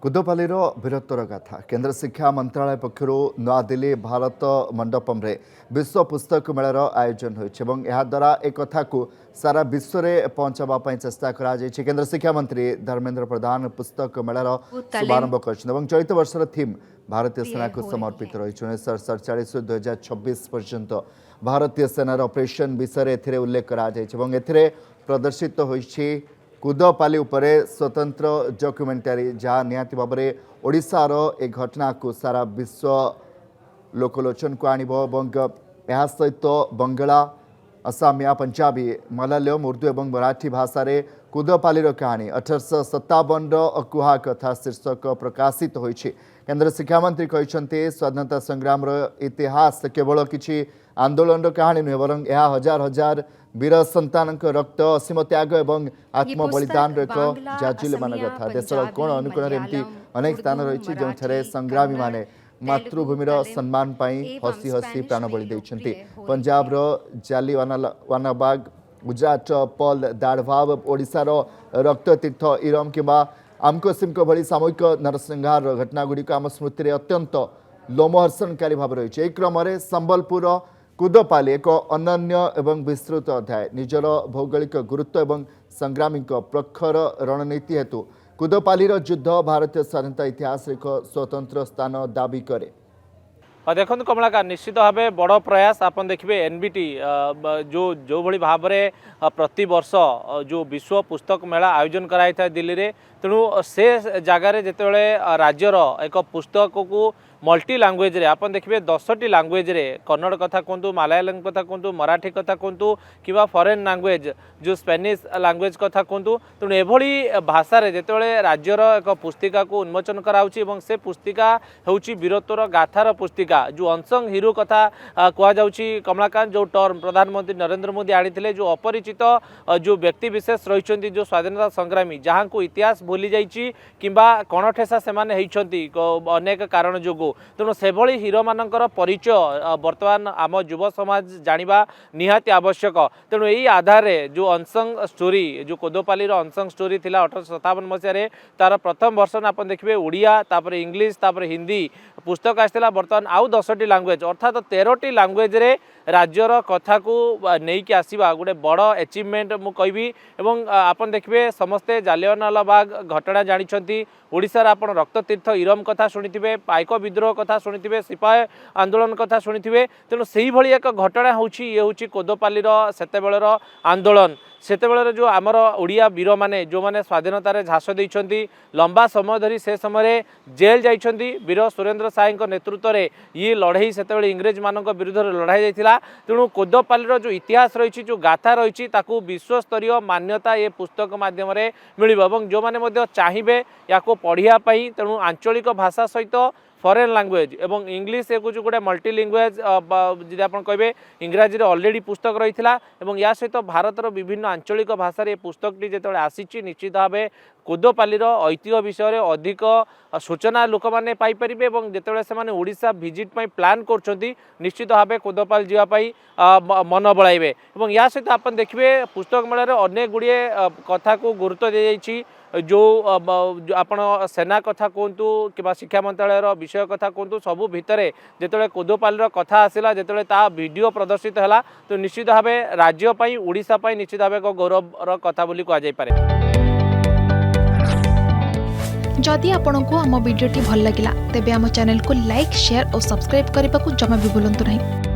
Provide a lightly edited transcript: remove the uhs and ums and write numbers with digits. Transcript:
कुदपालीर वीरत्वर गाथा केन्द्र शिक्षा मंत्रालय पक्षर नयादिल्ली भारत मंडपम रे विश्व पुस्तक मेलार आयोजन होद्वारा एक कथा को सारा विश्व में पहुंचापी चेष्टा केन्द्र शिक्षा मंत्री धर्मेंद्र प्रधान पुस्तक मेलार शुभारंभ कर चलित वर्षर थीम भारतीय सेना को समर्पित रही 1947 2026 पर्यंत भारतीय सेनार ऑपरेशन विषय उल्लेख कर प्रदर्शित होइछि कुदपाली उपरे स्वतंत्र डॉक्यूमेंटरी जहाँ निहाती भाव में ओडिशार ए घटना को सारा विश्व लोकलोचन को आनिब सहित बंगला असामिया पंजाबी मलयालम उर्दू और मराठी भाषा रे कुदपालीर कहानी 1857 अकुहा कथा शीर्षक प्रकाशित होइछि। केन्द्र शिक्षा मंत्री कहते स्वाधीनता संग्राम इतिहास केवल किसी आंदोलन कहानी नुहे बर यह हजार हजार वीर संतान रक्त असीम त्याग और आत्म बलिदान एक जाजुल्यमान कथा देशर कोण अनुकोण एमती अनेक स्थान रही जो संग्रामी माने मातृभूमिर सम्मान पाई हसी हसी प्राण बलि देइछन्ति। पंजाब जालियानवालाबाग गुजरात पल दाड़भाव ओडिशार रक्ततीर्थ इरम किंबा आमकोसिमको भली सामूहिक नरसंहार घटनागुड़िक आम स्मृति में अत्यंत लोमहर्षणकारी भाव रही। एक क्रम संबलपुर कुदपाली एक अनन्य एवं विस्तृत अध्याय निजर भौगोलिक गुरुत्व एवं संग्रामी प्रखर रणनीति हेतु कुदपालीर युद्ध भारतीय स्वाधीनता इतिहास एक स्वतंत्र स्थान दाबी करे। देखो कमलाकार निश्चित भाव बड़ प्रयास आप देखिए एनबीटी जो भली भाव में प्रति वर्ष जो विश्व पुस्तक मेला आयोजन कराई था दिल्ली रे तेणु से जगार जिते राज्यर एक पुस्तक को मल्टी लैंग्वेज रे आप देखिए 10टी लैंग्वेज रे कन्नड़ कथा कहतु मलयालम कथा कहतु मराठी कथा कहतु कि फॉरेन लैंग्वेज जो स्पेनिश लैंग्वेज कथा कहतु तेणु एभली भाषा रे जिते राज्यर एक पुस्तिका को उन्मोचन कराउछि एवं से पुस्तिका होउछि वीरत्वर गाथार पुस्तिका जो अनसंग हिरो कथा कहुच्छी कमलाकांत जो टर्म प्रधानमंत्री नरेंद्र मोदी आनी जो अपरिचित जो व्यक्ति विशेष रही जो स्वाधीनता संग्रामी जहाँ को इतिहास भूली जाइए किंबा कणठेसा से अनेक कारण जो तेणु से हिरो मानकर परिचय बर्तमान आम युव समाज जानिबा निहाती आवश्यक। तेणु यही आधार जो अनसंग स्टोरी जो कोदपालीर अनसंग स्टोरी थिला 1857 मसीह तार प्रथम वर्षन आप देखिए ओडिया तापर इंग्लिश तापर हिंदी पुस्तक आसाला बर्तमान आउ 10टी लैंग्वेज अर्थात 13टी लैंग्वेज रे राज्यर कथा को नहीं आसवा गोटे बड़ अचिवमेंट मु कहबी। एवं आपन देखिए समस्ते जालियानवालाबाग घटना जानिछंती ओडिशार आपन रक्ततीर्थ इरम कथा शुणिथिबे पाइक विद्रोह कथा शुणिथिबे सिपाही आंदोलन कथा शुणिथिबे तेणु सेही भली एक घटना होउछि ये होउछि कोदपालीर सेतेबेलर आंदोलन सेतेबेलर जो आमर ओडिया वीर माने जो माने स्वाधीनतार झास देइछंती लंबा समय धरी से समय जेल जाइछंती वीर सुरेंद्र साईଙ୍କ नेतृत्व में ये लड़ाई सेतेबेले इंग्रेज मानक विरुद्ध लड़ाई जाइथिला। तेणु कोदपालीर जो इतिहास रही जो गाथा रही विश्वस्तरीय मान्यता ये पुस्तक माध्यम मिलिबो एवं जो माने मध्य चाहिए या पढ़िया तेणु आंचलिक भाषा सहित फॉरेन लैंग्वेज एवं इंग्लिश एक गोटे मल्टी लैंग्वेज जी आप कहे इंग्राजी ऑलरेडी पुस्तक रही है या सहित भारतर विभिन्न आंचलिक भाषा ये पुस्तकटी जो आसी निश्चित भाव कोदपालीर ऐतिह्य विषय अधिक सूचना लोक मैंने पाइपर जिते से ओडिशा विजिट प्लान कर निश्चित भाव कोदपाल जावाई मन बड़ाइबे। या सहित आप देखिए पुस्तक मेलार अनेक गुड़िए कथा को गुरुत्व दी जाइए जो आपण सेना कथा कहतु कि शिक्षा मंत्रालय विषय कथा कहतु सबू भितर जिते कोदपालीर कथा आसला जिते वीडियो प्रदर्शित है तो निश्चित भाव राज्यपाई ओडिशा पाई निश्चित भाव एक गौरवर कथा बोली कहुई। जदि आपंक आम भिडी भल लगा तेब आम चैनल को लाइक शेयर और सब्सक्राइब करने को जमा भी भूलु नहीं।